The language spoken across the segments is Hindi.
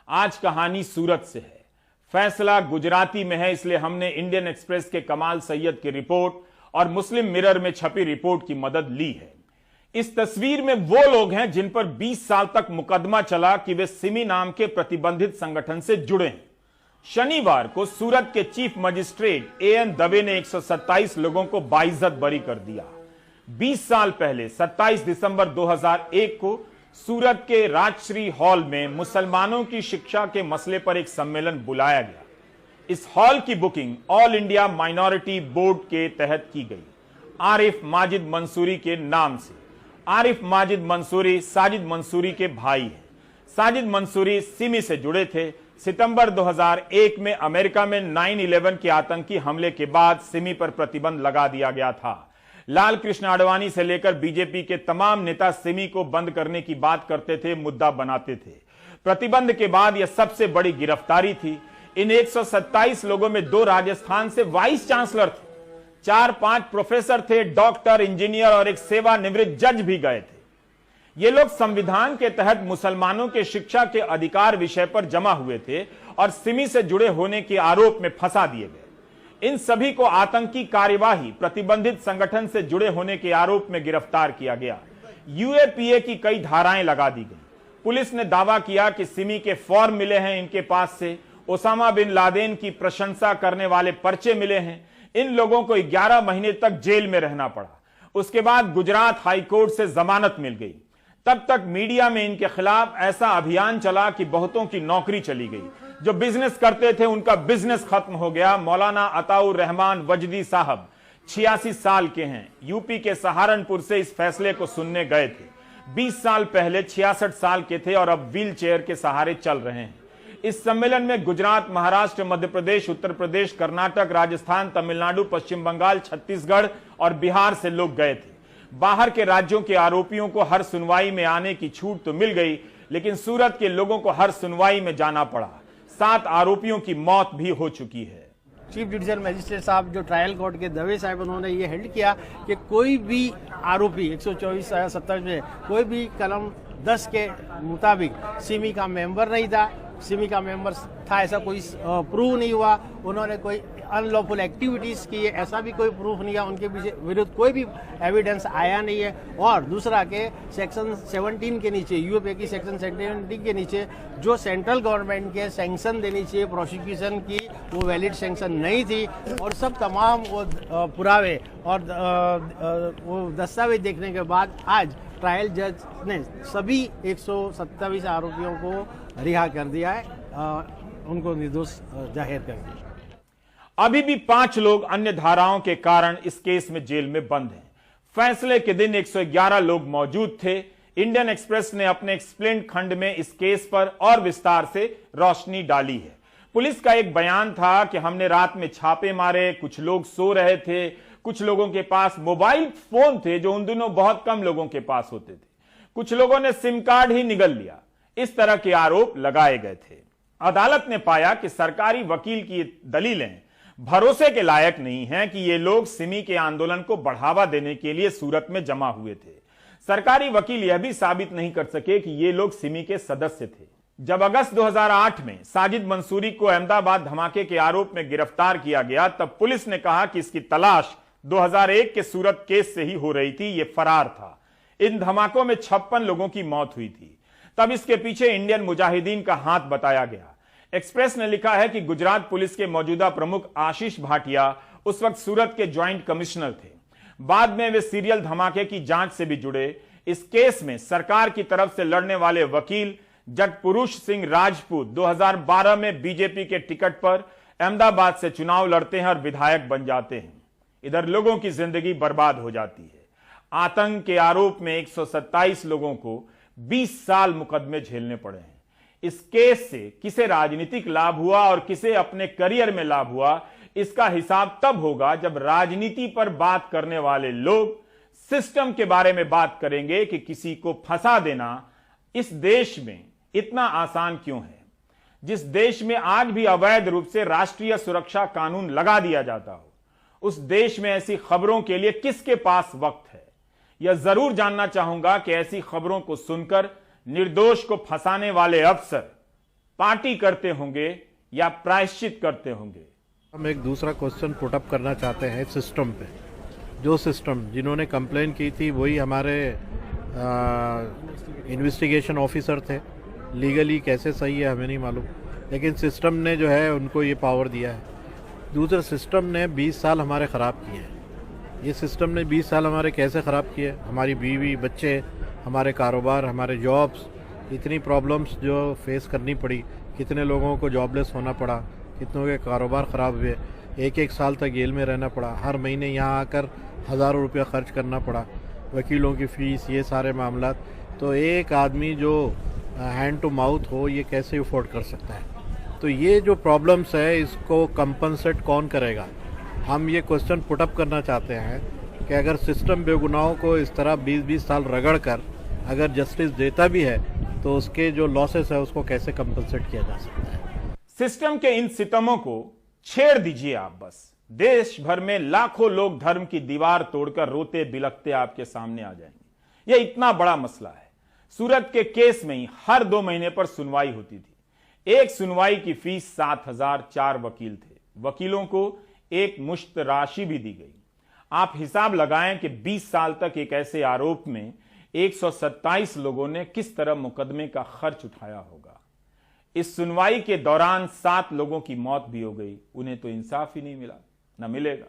आज कहानी सूरत से है। फैसला गुजराती में है, इसलिए हमने इंडियन एक्सप्रेस के कमाल सैयद की रिपोर्ट और मुस्लिम मिरर में छपी रिपोर्ट की मदद ली है। इस तस्वीर में वो लोग हैं जिन पर 20 साल तक मुकदमा चला कि वे सिमी नाम के प्रतिबंधित संगठन से जुड़े हैं। शनिवार को सूरत के चीफ मजिस्ट्रेट एएन दवे ने 127 लोगों को बाइज्जत बरी कर दिया। 20 साल पहले 27 दिसंबर 2001 को सूरत के राजश्री हॉल में मुसलमानों की शिक्षा के मसले पर एक सम्मेलन बुलाया गया। इस हॉल की booking all India minority board के तहत की गई, आरिफ माजिद मंसूरी के नाम से। आरिफ माजिद मंसूरी साजिद मंसूरी के भाई हैं। साजिद मंसूरी सिमी से जुड़े थे। सितंबर 2001 में अमेरिका में 9/11 के आतंकी हमले के बाद सिमी पर प्रतिबंध लगा दिया गया था। लाल कृष्ण आडवाणी से लेकर बीजेपी के तमाम नेता सिमी को बंद करने की बात करते थे, मुद्दा बनाते थे। प्रतिबंध के बाद यह सबसे बड़ी गिरफ्तारी थी। इन 127 लोगों में 2 राजस्थान से वाइस चांसलर थे, 4-5 प्रोफेसर थे, डॉक्टर, इंजीनियर और एक सेवानिवृत्त जज भी गए थे। ये लोग संविधान के तहत मुसलमानों के शिक्षा के अधिकार विषय पर जमा हुए थे और सिमी से जुड़े होने के आरोप में फंसा दिए गए। इन सभी को आतंकी कार्यवाही, प्रतिबंधित संगठन से जुड़े होने के आरोप में गिरफ्तार किया गया। यूएपीए की कई धाराएं लगा दी गई। पुलिस ने दावा किया कि सिमी के फॉर्म मिले हैं इनके पास से, ओसामा बिन लादेन की प्रशंसा करने वाले पर्चे मिले हैं। इन लोगों को 11 महीने तक जेल में रहना पड़ा। उसके बाद गुजरात हाईकोर्ट से जमानत मिल गई। तब तक मीडिया में इनके खिलाफ ऐसा अभियान चला कि बहुतों की नौकरी चली गई। जो बिजनेस करते थे उनका बिजनेस खत्म हो गया। मौलाना अताउर रहमान वजदी साहब 86 साल के हैं, यूपी के सहारनपुर से इस फैसले को सुनने गए थे। 20 साल पहले 66 साल के थे और अब व्हील चेयर के सहारे चल रहे हैं। इस सम्मेलन में गुजरात, महाराष्ट्र, मध्य प्रदेश, उत्तर प्रदेश, कर्नाटक, राजस्थान, तमिलनाडु, पश्चिम बंगाल, छत्तीसगढ़ और बिहार से लोग गए थे। बाहर के राज्यों के आरोपियों को हर सुनवाई में आने की छूट तो मिल गई, लेकिन सूरत के लोगों को हर सुनवाई में जाना पड़ा। 7 आरोपियों की मौत भी हो चुकी है। चीफ जुडिशियल मजिस्ट्रेट साहब जो ट्रायल कोर्ट के दवे साहब, उन्होंने ये हेल्ड किया कि कोई भी आरोपी 124-27 में कोई भी कलम 10 के मुताबिक सिमी का मेंबर नहीं था, सिमी का मेंबर था ऐसा कोई प्रूव नहीं हुआ। उन्होंने कोई अनलॉफुल एक्टिविटीज की है ऐसा भी कोई प्रूफ नहीं है। उनके विरुद्ध कोई भी एविडेंस आया नहीं है। और दूसरा के सेक्शन 17 के नीचे, यूएपीए की सेक्शन 17 के नीचे जो सेंट्रल गवर्नमेंट के सैंक्शन देनी चाहिए प्रोसिक्यूशन की, वो वैलिड सैंक्शन नहीं थी। और सब तमाम वो पुरावे और वो दस्तावेज देखने के बाद आज ट्रायल जज ने सभी 127 आरोपियों को रिहा कर दिया है, उनको निर्दोष जाहिर कर दिया। अभी भी 5 लोग अन्य धाराओं के कारण इस केस में जेल में बंद हैं। फैसले के दिन 111 लोग मौजूद थे। इंडियन एक्सप्रेस ने अपने एक्सप्लेन्ड खंड में इस केस पर और विस्तार से रोशनी डाली है। पुलिस का एक बयान था कि हमने रात में छापे मारे, कुछ लोग सो रहे थे, कुछ लोगों के पास मोबाइल फोन थे जो उन दिनों बहुत कम लोगों के पास होते थे, कुछ लोगों ने सिम कार्ड ही निगल लिया। इस तरह के आरोप लगाए गए थे। अदालत ने पाया कि सरकारी वकील की दलीलें भरोसे के लायक नहीं हैं कि ये लोग सिमी के आंदोलन को बढ़ावा देने के लिए सूरत में जमा हुए थे। सरकारी वकील यह भी साबित नहीं कर सके कि ये लोग सिमी के सदस्य थे। जब अगस्त 2008 में साजिद मंसूरी को अहमदाबाद धमाके के आरोप में गिरफ्तार किया गया, तब पुलिस ने कहा कि इसकी तलाश 2001 के सूरत केस से ही हो रही थी। यह फरार था। इन धमाकों में 56 लोगों की मौत हुई थी। तब इसके पीछे इंडियन मुजाहिदीन का हाथ बताया गया। एक्सप्रेस ने लिखा है कि गुजरात पुलिस के मौजूदा प्रमुख आशीष भाटिया उस वक्त सूरत के ज्वाइंट कमिश्नर थे। बाद में वे सीरियल धमाके की जांच से भी जुड़े। इस केस में सरकार की तरफ से लड़ने वाले वकील जगपुरुष सिंह राजपूत 2012 में बीजेपी के टिकट पर अहमदाबाद से चुनाव लड़ते हैं और विधायक बन जाते हैं। इधर लोगों की जिंदगी बर्बाद हो जाती है। आतंक के आरोप में 127 लोगों को 20 साल मुकदमे झेलने पड़े हैं। इस केस से किसे राजनीतिक लाभ हुआ और किसे अपने करियर में लाभ हुआ, इसका हिसाब तब होगा जब राजनीति पर बात करने वाले लोग सिस्टम के बारे में बात करेंगे कि किसी को फंसा देना इस देश में इतना आसान क्यों है। जिस देश में आज भी अवैध रूप से राष्ट्रीय सुरक्षा कानून लगा दिया जाता हो, उस देश में ऐसी खबरों के लिए किसके पास वक्त है। यह जरूर जानना चाहूंगा कि ऐसी खबरों को सुनकर निर्दोष को फंसाने वाले अफसर पार्टी करते होंगे या प्रायश्चित करते होंगे? हम एक दूसरा क्वेश्चन पुट अप करना चाहते हैं सिस्टम पे। जो सिस्टम जिन्होंने कंप्लेन की थी वही हमारे इन्वेस्टिगेशन ऑफिसर थे। लीगली कैसे सही है हमें नहीं मालूम, लेकिन सिस्टम ने जो है उनको ये पावर दिया है। दूसरा, सिस्टम ने 20 साल हमारे ख़राब किए हैं। ये सिस्टम ने 20 साल हमारे कैसे ख़राब किए? हमारी बीवी, बच्चे, हमारे कारोबार, हमारे जॉब्स, इतनी प्रॉब्लम्स जो फेस करनी पड़ी, कितने लोगों को जॉबलेस होना पड़ा, कितनों के कारोबार ख़राब हुए, एक साल तक जेल में रहना पड़ा, हर महीने यहाँ आकर हज़ारों रुपया खर्च करना पड़ा, वकीलों की फ़ीस, ये सारे मामला। तो एक आदमी जो हैंड टू माउथ हो, ये कैसे अफोर्ड कर सकता है? तो ये जो प्रॉब्लम्स है इसको कंपनसेट कौन करेगा? हम ये क्वेश्चन पुटअप करना चाहते हैं कि अगर सिस्टम बेगुनाहों को इस तरह 20-20 साल रगड़ कर अगर जस्टिस देता भी है तो उसके जो लॉसेस है उसको कैसे कंपनसेट किया जा सकता है? सिस्टम के इन सितमों को छेड़ दीजिए आप बस। देश भर में लाखों लोग धर्म की दीवार तोड़कर रोते बिलखते आपके सामने आ जाएंगे। यह इतना बड़ा मसला है। सूरत के केस में ही हर 2 महीने पर सुनवाई होती थी। एक सुनवाई की फीस 7,000, 4 वकील थे। वकीलों को एक मुश्त राशि भी दी गई। आप हिसाब लगाएं कि 20 साल तक एक ऐसे आरोप में 127 लोगों ने किस तरह मुकदमे का खर्च उठाया होगा। इस सुनवाई के दौरान 7 लोगों की मौत भी हो गई। उन्हें तो इंसाफ ही नहीं मिला, न मिलेगा।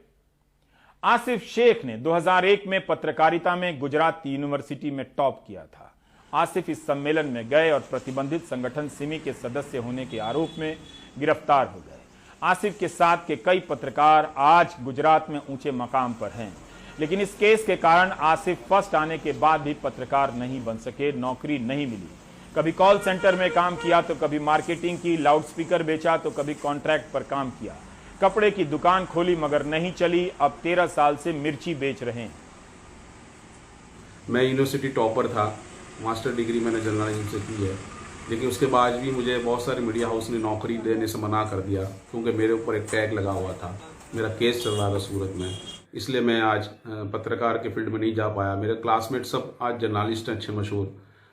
आसिफ शेख ने 2001 में पत्रकारिता में गुजरात यूनिवर्सिटी में टॉप किया था। आसिफ इस सम्मेलन में गए और प्रतिबंधित संगठन सिमी के सदस्य होने के आरोप में गिरफ्तार हो गए। आसिफ के साथ के कई पत्रकार आज गुजरात में ऊंचे मकाम पर हैं, लेकिन इस केस के कारण आसिफ फर्स्ट आने के बाद भी पत्रकार नहीं बन सके, नौकरी नहीं मिली। कभी कॉल सेंटर में काम किया तो कभी मार्केटिंग की, लाउडस्पीकर बेचा तो कभी कॉन्ट्रैक्ट पर काम किया, कपड़े की दुकान खोली मगर नहीं चली। अब 13 साल से मिर्ची बेच रहे हैं। मैं यूनिवर्सिटी टॉपर था, मास्टर डिग्री मैंने जर्नलिज्म से की है, लेकिन उसके बाद भी मुझे बहुत सारे मीडिया हाउस ने नौकरी देने से मना कर दिया क्योंकि मेरे ऊपर एक टैग लगा हुआ था। मेरा केस चल रहा था सूरत में, इसलिए मैं आज पत्रकार के फील्ड में नहीं जा पाया। मेरे क्लासमेट सब आज जर्नलिस्ट हैं अच्छे मशहूर।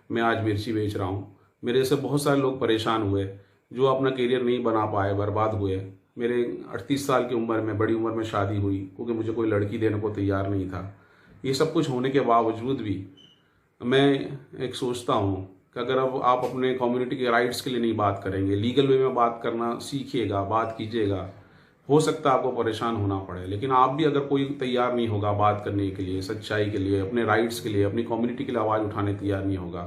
मैं आज मिर्ची बेच रहा हूँ। मेरे से बहुत सारे लोग परेशान हुए जो अपना करियर नहीं बना पाए, बर्बाद हुए। मेरे 38 साल की उम्र में, बड़ी उम्र में शादी हुई क्योंकि मुझे कोई लड़की देने को तैयार नहीं था। ये सब कुछ होने के बावजूद भी मैं एक सोचता हूँ कि अगर अब आप अपने कम्युनिटी के राइट्स के लिए नहीं बात करेंगे, लीगल वे में बात करना सीखिएगा, बात कीजिएगा, हो सकता है आपको परेशान होना पड़े, लेकिन आप भी अगर कोई तैयार नहीं होगा बात करने के लिए, सच्चाई के लिए, अपने राइट्स के लिए, अपनी कम्युनिटी के लिए आवाज़ उठाने तैयार नहीं होगा,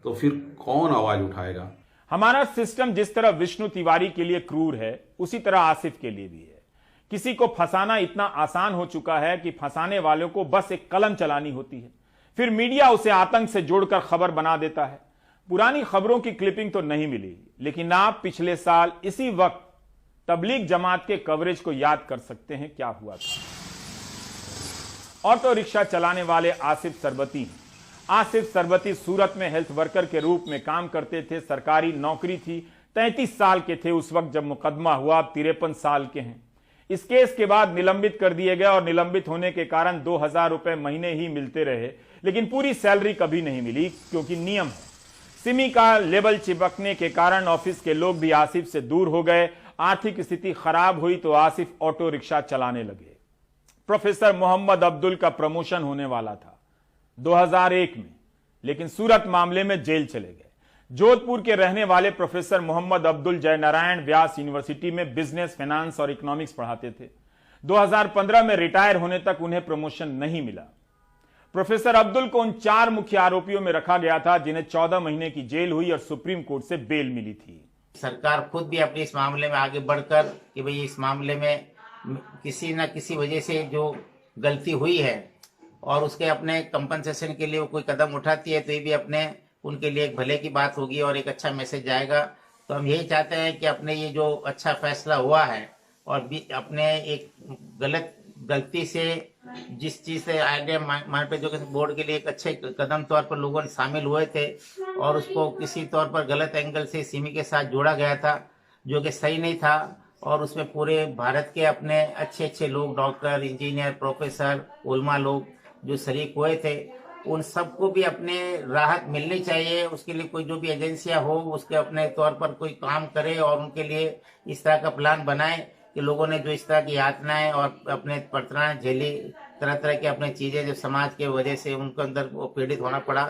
तो फिर कौन आवाज़ उठाएगा? हमारा सिस्टम जिस तरह विष्णु तिवारी के लिए क्रूर है, उसी तरह आसिफ के लिए भी है। किसी को फंसाना इतना आसान हो चुका है कि फंसाने वालों को बस एक कलम चलानी होती है, फिर मीडिया उसे आतंक से जोड़कर खबर बना देता है। पुरानी खबरों की क्लिपिंग तो नहीं मिली, लेकिन आप पिछले साल इसी वक्त तबलीग जमात के कवरेज को याद कर सकते हैं क्या हुआ था। ऑटो रिक्शा चलाने वाले आसिफ सरबती। आसिफ सरबती सूरत में हेल्थ वर्कर के रूप में काम करते थे। सरकारी नौकरी थी। 33 साल के थे उस वक्त जब मुकदमा हुआ। अब 53 साल के हैं। इस केस के बाद निलंबित कर दिए गए और निलंबित होने के कारण 2,000 रुपए महीने ही मिलते रहे, लेकिन पूरी सैलरी कभी नहीं मिली क्योंकि नियम है। सिमी का लेबल चिपकने के कारण ऑफिस के लोग भी आसिफ से दूर हो गए। आर्थिक स्थिति खराब हुई तो आसिफ ऑटो रिक्शा चलाने लगे। प्रोफेसर मोहम्मद अब्दुल का प्रमोशन होने वाला था 2001 में, लेकिन सूरत मामले में जेल चले गए। जोधपुर के रहने वाले प्रोफेसर मोहम्मद अब्दुल जयनारायण व्यास यूनिवर्सिटी में बिजनेस, फाइनेंस और इकोनॉमिक्स पढ़ाते थे। 2015 में रिटायर होने तक उन्हें प्रमोशन नहीं मिला। प्रोफेसर अब्दुल को उन 4 मुख्य आरोपियों में रखा गया था जिन्हें 14 महीने की जेल हुई और सुप्रीम कोर्ट से बेल मिली थी। सरकार खुद भी अपने इस मामले में आगे बढ़कर कि भाई इस मामले में किसी न किसी वजह से जो गलती हुई है और उसके अपने कंपनसेशन के लिए वो कोई कदम उठाती है तो ये भी अपने उनके लिए एक भले की बात होगी और एक अच्छा मैसेज जाएगा। तो हम यही चाहते हैं कि अपने ये जो अच्छा फैसला हुआ है और भी अपने एक गलती से जिस चीज से आइडिया मार्केट एजुकेशन बोर्ड के लिए एक अच्छे कदम तौर पर लोगों ने शामिल हुए थे और उसको किसी तौर पर गलत एंगल से सिमी के साथ जोड़ा गया था जो कि सही नहीं था। और उसमें पूरे भारत के अपने अच्छे अच्छे लोग, डॉक्टर, इंजीनियर, प्रोफेसर, उलमा लोग जो शरीक हुए थे उन सबको भी अपने राहत मिलनी चाहिए। उसके लिए कोई जो भी एजेंसियां हो उसके अपने तौर पर कोई काम करे और उनके लिए इस तरह का प्लान बनाए कि लोगों ने जो इस तरह की यातनाएं और अपने परेशानियां झेली, तरह तरह की अपने चीजें जो समाज के वजह से उनको अंदर वो पीड़ित होना पड़ा,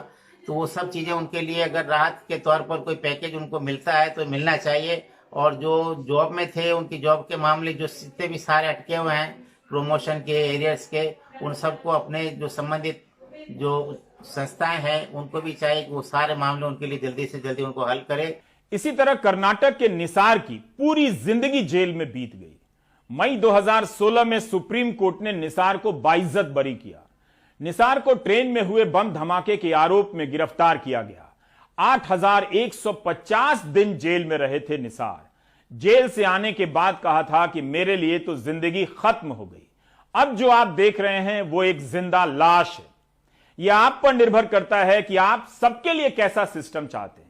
तो वो सब चीजें उनके लिए अगर राहत के तौर पर कोई पैकेज उनको मिलता है तो मिलना चाहिए। और जो जॉब में थे उनकी जॉब के मामले जो जितने भी सारे अटके हुए हैं प्रमोशन के एरियर्स के, उन सबको अपने जो संबंधित जो संस्थाएं हैं उनको भी चाहिए कि वो सारे मामले उनके लिए जल्दी से जल्दी उनको हल करे। इसी तरह कर्नाटक के निसार की पूरी जिंदगी जेल में बीत गई। मई 2016 में सुप्रीम कोर्ट ने निसार को बाइज्जत बरी किया। निसार को ट्रेन में हुए बम धमाके के आरोप में गिरफ्तार किया गया। 8150 दिन जेल में रहे थे निसार। जेल से आने के बाद कहा था कि मेरे लिए तो जिंदगी खत्म हो गई। अब जो आप देख रहे हैं वो एक जिंदा लाश है। यह आप पर निर्भर करता है कि आप सबके लिए कैसा सिस्टम चाहते हैं।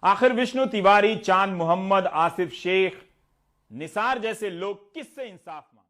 आखिर विष्णु तिवारी, चांद मोहम्मद, आसिफ शेख, निसार जैसे लोग किससे इंसाफ मांगे?